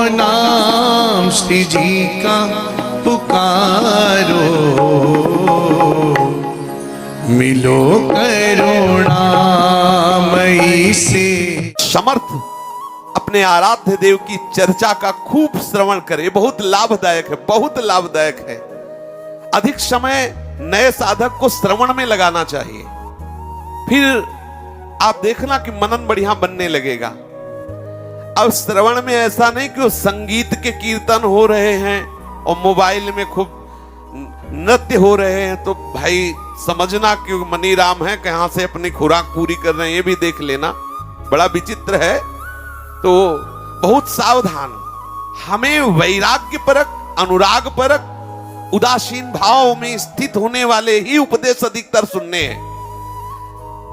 नाम श्री जी का पुकारो, मिलो करुणामयी से। समर्थ अपने आराध्य देव की चर्चा का खूब श्रवण करे, बहुत लाभदायक है, बहुत लाभदायक है। अधिक समय नए साधक को श्रवण में लगाना चाहिए, फिर आप देखना कि मनन बढ़िया बनने लगेगा। अब श्रवण में ऐसा नहीं कि वो संगीत के कीर्तन हो रहे हैं और मोबाइल में खूब नृत्य हो रहे हैं तो भाई समझना कि मनी राम है, कहां से अपनी खुराक पूरी कर रहे हैं ये भी देख लेना, बड़ा विचित्र है। तो बहुत सावधान, हमें वैराग्य परक, अनुराग परक, उदासीन भाव में स्थित होने वाले ही उपदेश अधिकतर सुनने हैं।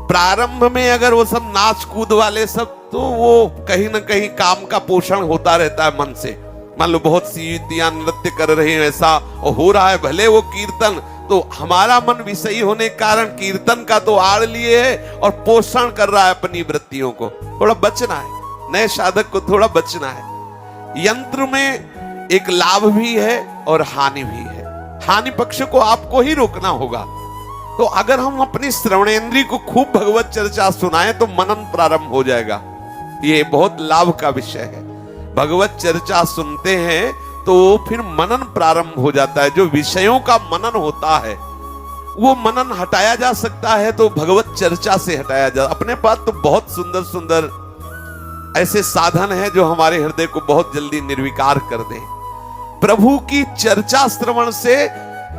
प्रारंभ में अगर वो सब नाच कूद वाले सब, तो वो कहीं ना कहीं काम का पोषण होता रहता है मन से। मान लो बहुत सी युवतियां नृत्य कर रही हैं ऐसा और हो रहा है, भले वो कीर्तन, तो हमारा मन विषयी होने के कारण कीर्तन का तो आड़ लिए है और पोषण कर रहा है अपनी वृत्तियों को। थोड़ा बचना है, नए साधक को थोड़ा बचना है। यंत्र में एक लाभ भी है और हानि भी है, हानि पक्ष को आपको ही रोकना होगा। तो अगर हम अपनी श्रवणेंद्रिय को खूब भगवत चर्चा सुनाएं तो मनन प्रारंभ हो जाएगा। ये बहुत लाभ का विषय है। भगवत चर्चा सुनते हैं तो फिर मनन प्रारंभ हो जाता है। जो विषयों का मनन होता है वो मनन हटाया जा सकता है तो भगवत चर्चा से हटाया जा। अपने पास तो बहुत सुंदर सुंदर ऐसे साधन हैं जो हमारे हृदय को बहुत जल्दी निर्विकार कर दें। प्रभु की चर्चा श्रवण से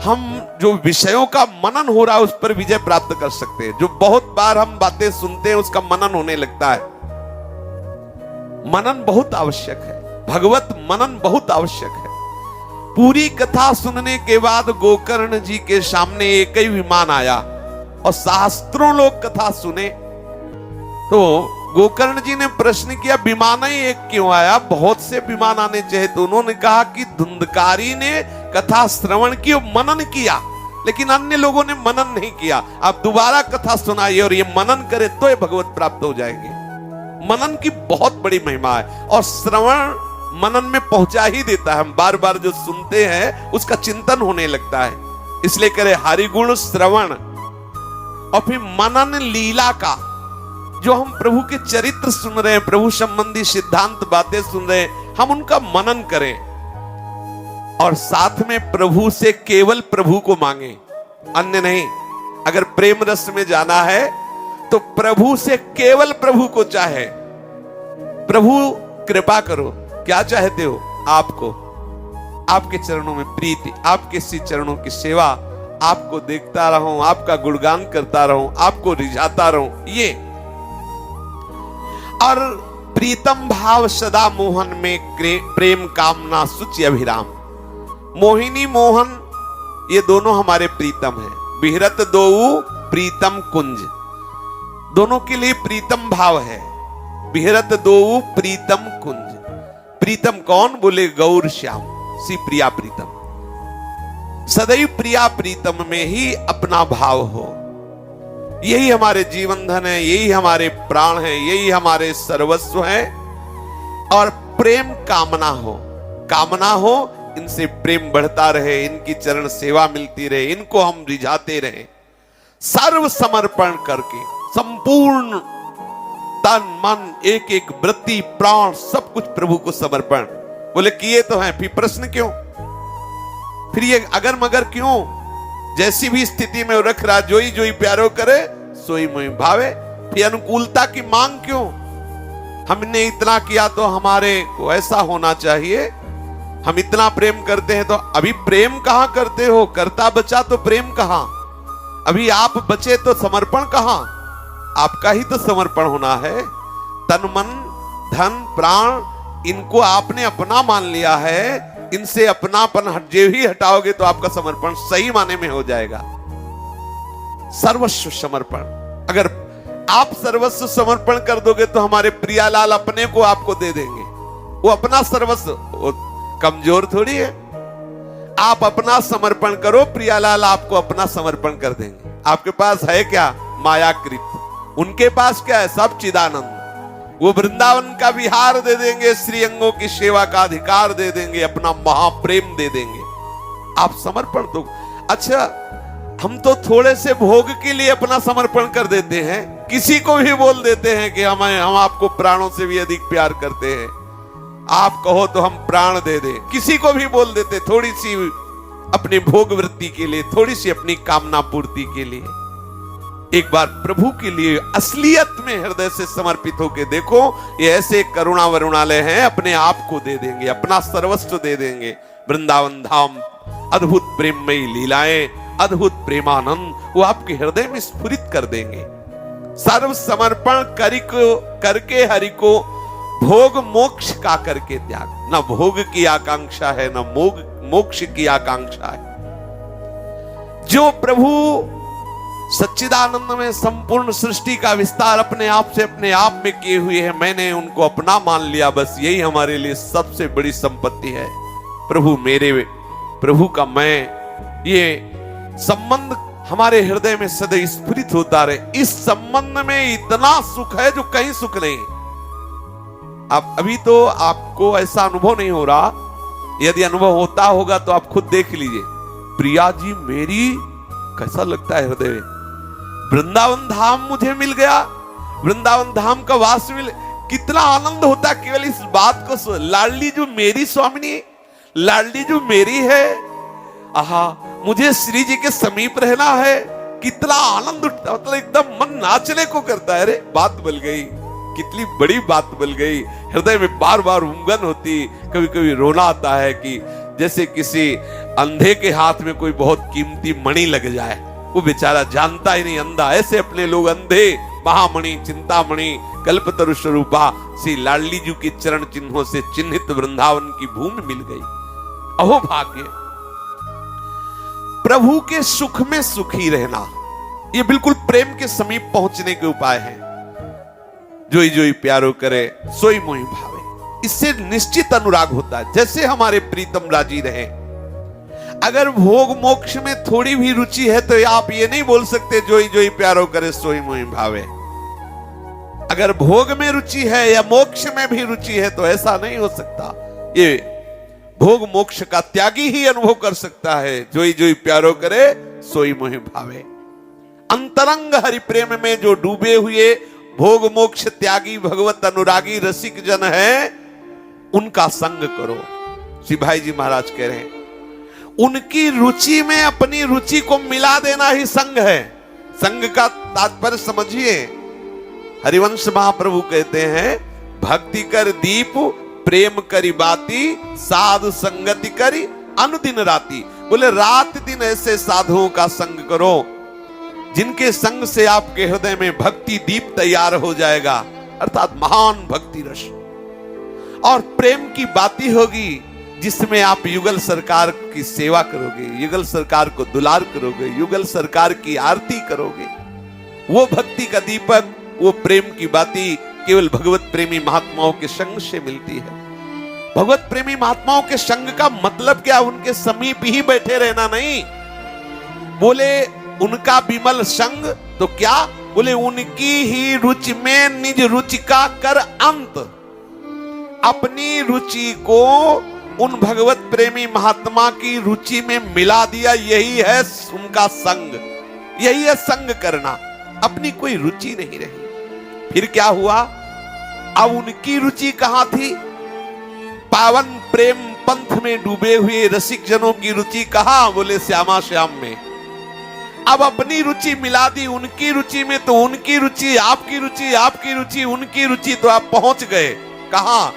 हम जो विषयों का मनन हो रहा है उस पर विजय प्राप्त कर सकते हैं। जो बहुत बार हम बातें सुनते हैं उसका मनन होने लगता है। मनन बहुत आवश्यक है, भगवत मनन बहुत आवश्यक है। पूरी कथा सुनने के बाद गोकर्ण जी के सामने एक ही विमान आया और शास्त्रों लोग कथा सुने तो गोकर्ण जी ने प्रश्न किया विमान ही एक क्यों आया, बहुत से विमान आने चाहिए। तो उन्होंने कहा कि धुंधकारी ने कथा श्रवण की और मनन किया, लेकिन अन्य लोगों ने मनन नहीं किया। आप दोबारा कथा सुनाइए और ये मनन करे तो ये भगवत प्राप्त हो जाएंगे। मनन की बहुत बड़ी महिमा है और श्रवण मनन में पहुंचा ही देता है। हम बार बार जो सुनते हैं उसका चिंतन होने लगता है। इसलिए करे हरिगुण श्रवण और फिर मनन लीला का। जो हम प्रभु के चरित्र सुन रहे हैं, प्रभु संबंधी सिद्धांत बातें सुन रहे हैं, हम उनका मनन करें और साथ में प्रभु से केवल प्रभु को मांगे, अन्य नहीं। अगर प्रेम रस में जाना है तो प्रभु से केवल प्रभु को चाहे। प्रभु कृपा करो, क्या चाहते हो? आपको, आपके चरणों में प्रीति, आपके श्री चरणों की सेवा, आपको देखता रहूं, आपका गुणगान करता रहूं, आपको रिझाता रहूं, ये। और प्रीतम भाव सदा मोहन में प्रेम कामना सुचि अभिराम। मोहिनी मोहन ये दोनों हमारे प्रीतम हैं। विहरत दोऊ प्रीतम कुंज, दोनों के लिए प्रीतम भाव है। विहरत दोऊ प्रीतम कुंज। प्रीतम कौन? बोले गौर श्याम, सी प्रिया प्रीतम। सदैव प्रिया प्रीतम में ही अपना भाव हो, यही हमारे जीवन धन है, यही हमारे प्राण है, यही हमारे सर्वस्व है। और प्रेम कामना हो, कामना हो इनसे प्रेम बढ़ता रहे, इनकी चरण सेवा मिलती रहे, इनको हम रिझाते रहे। सर्व समर्पण करके संपूर्ण तन मन एक एक वृत्ति प्राण सब कुछ प्रभु को समर्पण। बोले किए तो हैं, फिर प्रश्न क्यों? फिर ये अगर मगर क्यों? जैसी भी स्थिति में रख रहा, जोई जोई प्यारो करे सोई मोई भावे। फिर अनुकूलता की मांग क्यों? हमने इतना किया तो हमारे को ऐसा होना चाहिए। हम इतना प्रेम करते हैं तो अभी प्रेम कहां करते हो? करता बचा तो प्रेम कहां? अभी आप बचे तो समर्पण कहां? आपका ही तो समर्पण होना है। तन मन धन प्राण इनको आपने अपना मान लिया है, इनसे अपनापन जो ही हटाओगे तो आपका समर्पण सही माने में हो जाएगा। सर्वस्व समर्पण, अगर आप सर्वस्व समर्पण कर दोगे तो हमारे प्रियालाल अपने को आपको दे देंगे। वो अपना सर्वस्व, वो कमजोर थोड़ी है। आप अपना समर्पण करो, प्रियालाल आपको अपना समर्पण कर देंगे। आपके पास है क्या? मायाकृत। उनके पास क्या है? सब चिदानंद। वो वृंदावन का विहार दे देंगे, श्रीअंगों की सेवा का अधिकार दे देंगे, अपना महाप्रेम दे देंगे। आप समर्पण तो, अच्छा हम तो थोड़े से भोग के लिए अपना समर्पण कर देते हैं, किसी को भी बोल देते हैं कि हम आपको प्राणों से भी अधिक प्यार करते हैं, आप कहो तो हम प्राण दे दें, किसी को भी बोल देते, थोड़ी सी अपने भोग वृत्ति के लिए, थोड़ी सी अपनी कामना पूर्ति के लिए। एक बार प्रभु के लिए असलियत में हृदय से समर्पित होकर देखो, ये ऐसे करुणा वरुणालय हैं, अपने आप को दे देंगे, अपना सर्वस्व दे देंगे। वृंदावन धाम अद्भुत प्रेममयी लीलाएं, अद्भुत प्रेमानंद वो आपके हृदय में स्फुरित कर देंगे। सर्व समर्पण करके हरि को भोग मोक्ष का करके त्याग, न भोग की आकांक्षा है, न मोक्ष की आकांक्षा है। जो प्रभु सच्चिदानंद में संपूर्ण सृष्टि का विस्तार अपने आप से अपने आप में किए हुए हैं, मैंने उनको अपना मान लिया, बस यही हमारे लिए सबसे बड़ी संपत्ति है। प्रभु मेरे, प्रभु का मैं, ये संबंध हमारे हृदय में सदैव स्फुरित होता रहे। इस संबंध में इतना सुख है जो कहीं सुख नहीं। आप अभी तो आपको ऐसा अनुभव नहीं हो रहा, यदि अनुभव होता होगा तो आप खुद देख लीजिए। प्रिया जी मेरी, कैसा लगता है हृदय में, वृंदावन धाम मुझे मिल गया, वृंदावन धाम का वास मिल, कितना आनंद होता केवल इस बात को। लाडली जो मेरी स्वामिनी, लाडली जो मेरी है, आहा मुझे श्री जी के समीप रहना है, कितना आनंद उठता, मतलब एकदम मन नाचने को करता है। अरे बात बल गई, कितनी बड़ी बात बल गई। हृदय में बार बार उमगन होती, कभी कभी रोना आता है कि जैसे किसी अंधे के हाथ में कोई बहुत कीमती मणि लग जाए, वो बेचारा जानता ही नहीं, अंधा। ऐसे अपने लोग अंधे महामणि, चिंतामणि, कल्पतरु स्वरूपा श्री लाडली जी के चरण चिन्हों से चिन्हित वृंदावन की भूमि मिल गई। अहो भाग्य। प्रभु के सुख में सुखी रहना, ये बिल्कुल प्रेम के समीप पहुंचने के उपाय हैं। जोई जोई प्यारो करे सोई मोहि भावे, इससे निश्चित अनुराग होता है। जैसे हमारे प्रीतम राजी रहे। अगर भोग मोक्ष में थोड़ी भी रुचि है तो आप ये नहीं बोल सकते जोई जोई प्यारो करे सोई मोहि भावे। अगर भोग में रुचि है या मोक्ष में भी रुचि है तो ऐसा नहीं हो सकता। ये भोग मोक्ष का त्यागी ही अनुभव कर सकता है। जोई जोई प्यारो करे सोई मोहि भावे। अंतरंग हरि प्रेम में जो डूबे हुए भोग मोक्ष त्यागी भगवत अनुरागी रसिक जन है, उनका संग करो। श्री भाई जी महाराज कह रहे हैं, उनकी रुचि में अपनी रुचि को मिला देना ही संग है। संग का तात्पर्य समझिए। हरिवंश महाप्रभु कहते हैं, भक्ति कर दीप प्रेम करी बाती, साधु संगति करी अनुदिन राती। बोले रात दिन ऐसे साधुओं का संग करो जिनके संग से आपके हृदय में भक्ति दीप तैयार हो जाएगा, अर्थात महान भक्ति रस। और प्रेम की बाती होगी जिसमें आप युगल सरकार की सेवा करोगे, युगल सरकार को दुलार करोगे, युगल सरकार की आरती करोगे। वो भक्ति का दीपक, वो प्रेम की बाती केवल भगवत प्रेमी महात्माओं के संग से मिलती है। भगवत प्रेमी महात्माओं के संग का मतलब क्या? उनके समीप ही बैठे रहना नहीं। बोले उनका विमल संग तो क्या? बोले उनकी ही रुचि में निज रुचि का कर अंत। अपनी रुचि को उन भगवत प्रेमी महात्मा की रुचि में मिला दिया, यही है उनका संग, यही है संग करना। अपनी कोई रुचि नहीं रही। फिर क्या हुआ? अब उनकी रुचि कहां थी? पावन प्रेम पंथ में डूबे हुए रसिक जनों की रुचि कहां? बोले श्यामा श्याम में। अब अपनी रुचि मिला दी उनकी रुचि में, तो उनकी रुचि आपकी रुचि, आपकी रुचि उनकी रुचि, तो आप पहुंच गए कहां?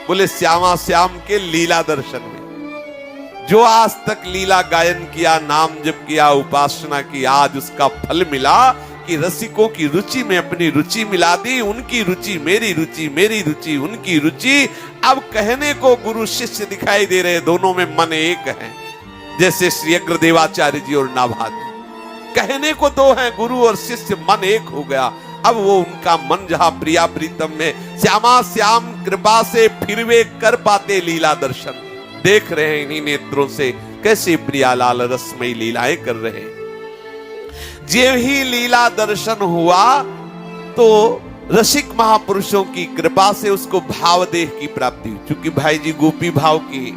बोले श्यामा श्याम के लीला दर्शन में। जो आज तक लीला गायन किया, नाम जप किया, उपासना की, आज उसका फल मिला कि रसिकों की रुचि में अपनी रुचि मिला दी। उनकी रुचि मेरी रुचि, मेरी रुचि उनकी रुचि। अब कहने को गुरु शिष्य दिखाई दे रहे, दोनों में मन एक है। जैसे श्री अग्रदेवाचार्य जी और नाभाग, कहने को दो हैं, गुरु और शिष्य, मन एक हो गया। अब वो उनका मन जहां प्रिया प्रीतम में, श्यामा श्याम कृपा से फिर वे कर पाते लीला दर्शन। देख रहे हैं इन्हीं नेत्रों से कैसे प्रियालाल रसमयी लीलाएं कर रहे हैं। जे ही लीला दर्शन हुआ तो रसिक महापुरुषों की कृपा से उसको भाव देह की प्राप्ति हुई। क्योंकि भाई जी गोपी भाव की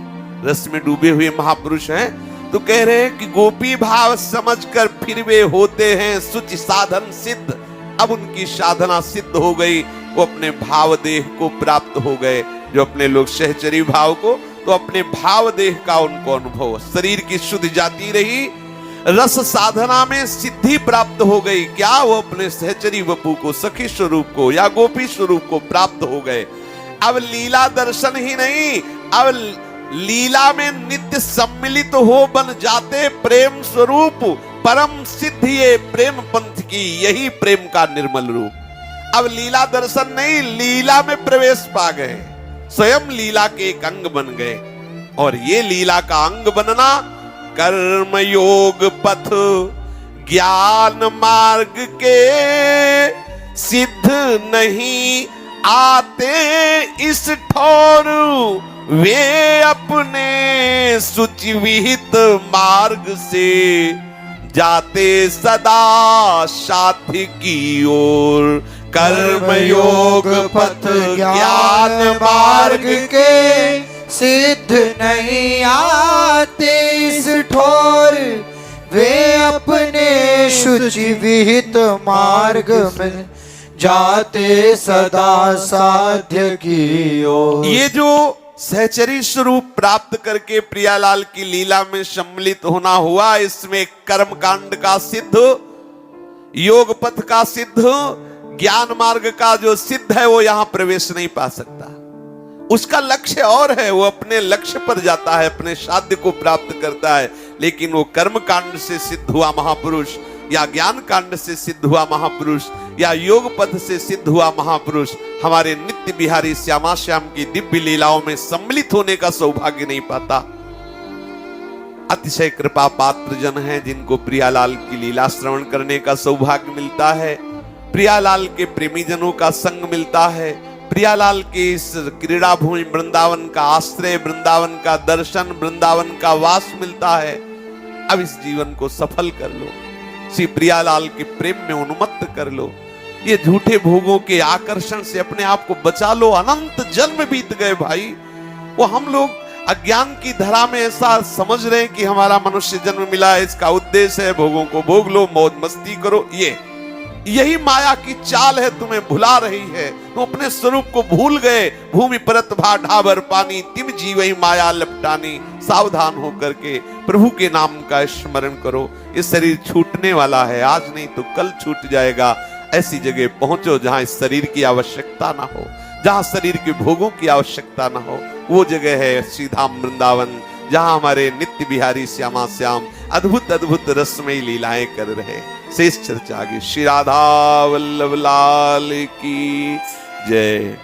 रस में डूबे हुए महापुरुष हैं, तो कह रहे हैं कि गोपी भाव समझकर फिर वे होते हैं सुचि साधन सिद्ध। अब उनकी साधना सिद्ध हो गई, वो अपने भाव देह को प्राप्त हो गए। जो अपने लोग सहचरी भाव को, तो अपने भाव देह का उनको अनुभव, शरीर की शुद्ध जाती रही, रस साधना में सिद्धि प्राप्त हो गई। क्या वो अपने सहचरी वपु को, सखी स्वरूप को या गोपी स्वरूप को प्राप्त हो गए। अब लीला दर्शन ही नहीं, अब लीला में नित्य सम्मिलित हो बन जाते प्रेम स्वरूप। परम सिद्धि ये प्रेम पंथ की, यही प्रेम का निर्मल रूप। अब लीला दर्शन नहीं, लीला में प्रवेश पा गए, स्वयं लीला के एक अंग बन गए। और ये लीला का अंग बनना कर्म योग पथ ज्ञान मार्ग के सिद्ध नहीं आते इस ठौर, वे अपने सुचि विहित मार्ग से जाते सदा साथी की ओर। कर्म योग पथ ज्ञान मार्ग के सिद्ध नहीं आते इस ठोर, वे अपने शुचि विहित मार्ग में जाते सदा साध्य की ओर। ये जो सहचरी स्वरूप प्राप्त करके प्रियालाल की लीला में सम्मिलित होना हुआ, इसमें कर्म कांड का सिद्ध, योग पथ का सिद्ध, ज्ञान मार्ग का जो सिद्ध है वो यहां प्रवेश नहीं पा सकता। उसका लक्ष्य और है, वो अपने लक्ष्य पर जाता है, अपने साध्य को प्राप्त करता है। लेकिन वो कर्म कांड से सिद्ध हुआ महापुरुष, या ज्ञान कांड से सिद्ध हुआ महापुरुष, या योग पथ से सिद्ध हुआ महापुरुष हमारे नित्य बिहारी श्यामा श्याम की दिव्य लीलाओं में सम्मिलित होने का सौभाग्य नहीं पाता। अतिशय कृपा पात्र जन है जिनको प्रियालाल की लीला श्रवण करने का सौभाग्य मिलता है, प्रियालाल के प्रेमी जनों का संग मिलता है, प्रियालाल के इस क्रीड़ा भूमि वृंदावन का आश्रय, वृंदावन का दर्शन, वृंदावन का वास मिलता है। अब इस जीवन को सफल कर लो, श्री प्रियालाल के प्रेम में उन्मत्त कर लो, ये झूठे भोगों के आकर्षण से अपने आप को बचा लो। अनंत जन्म बीत गए भाई, वो हम लोग अज्ञान की धरा में ऐसा समझ रहे हैं कि हमारा मनुष्य जन्म मिला है, इसका उद्देश्य है भोगों को भोग लो, मौज मस्ती करो। यही माया की चाल है, तुम्हें भुला रही है। तुम अपने स्वरूप को भूल गए। भूमि परत भा ढाबर पानी, तिम जीवही माया लपटानी। सावधान होकर के प्रभु के नाम का स्मरण करो। ये शरीर छूटने वाला है, आज नहीं तो कल छूट जाएगा। ऐसी जगह पहुंचो जहां इस शरीर की आवश्यकता ना हो, जहां शरीर के भोगों की आवश्यकता ना हो। वो जगह है श्री धाम वृंदावन, जहां हमारे नित्य बिहारी श्यामा श्याम अद्भुत अद्भुत रसमयी लीलाएं कर रहे। शेष चर्चा आगे। श्री राधा वल्लभ लाल की जय।